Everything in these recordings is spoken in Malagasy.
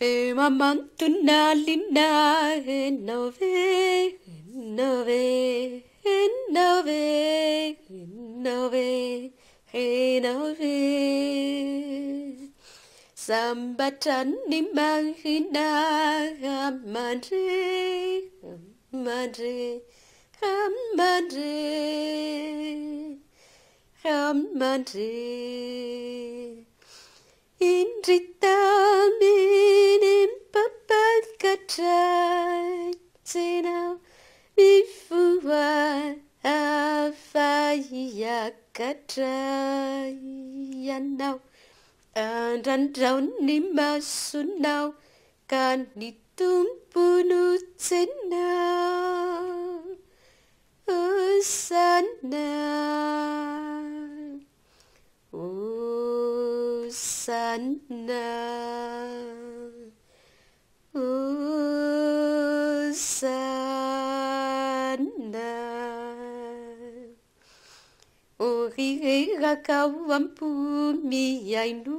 Mantuna linda nove nove nove nove nove Sambatan ni mahina madre madre madre madre Indritamin papagkatay Sinaw bifua afayakatay Yanaw Andandaw ni masunaw Kanitumpunu sinaw Usana Usana Usana Orira kawampu miyainu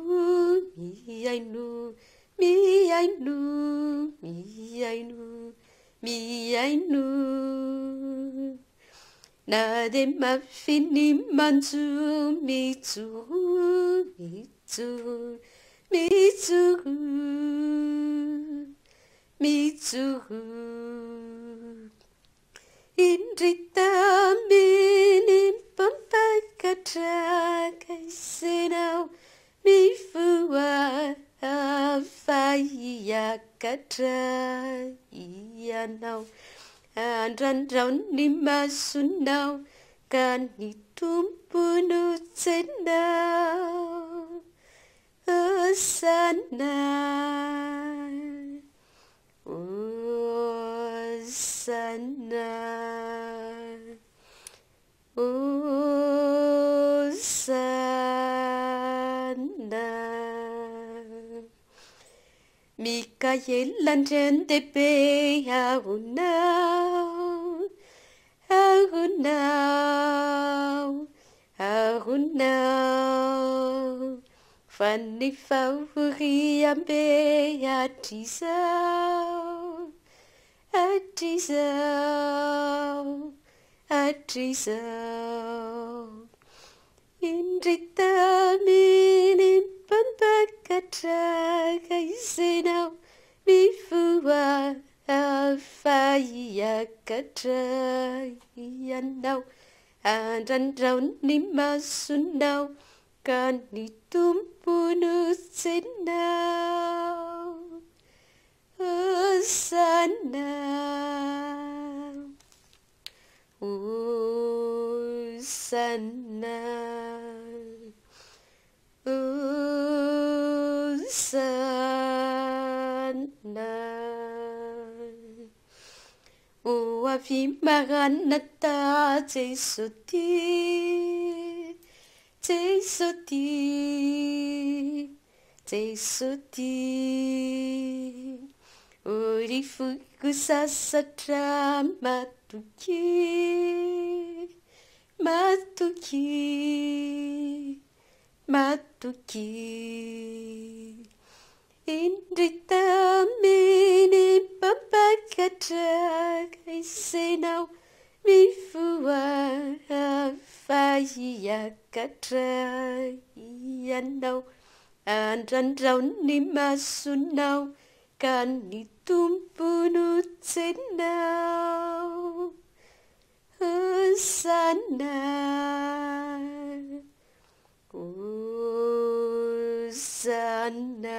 miyainu miyainu miyainu miyainu Nade mafini manzu mitsuru mitsuru mitsuru mitsuru Indritamin pampakatrakai Sinaw mifua afayakatray Yanaw Andandaw ni masunaw Kanitumpunu sinaw Usana Usana Usana Mikael Tepe Arunaw Arunaw Arunaw Fanny Fauri Ambe Atisaw Atisaw Atisaw Indritamin pampakatrakai Sinaw bifua afayakatray Yanaw Andandaw ni masunaw Kanitumpunu sinaw Usana Usana Usana Uavimaranata Jesuti Jesuti Jesuti Urifukusasatra matuki Matuki Matuki Indritamin pampakatrakai Sinaw bifua afayakatray Yanaw Andandaw ni masunaw Kanitumpunu sinaw Usana Usana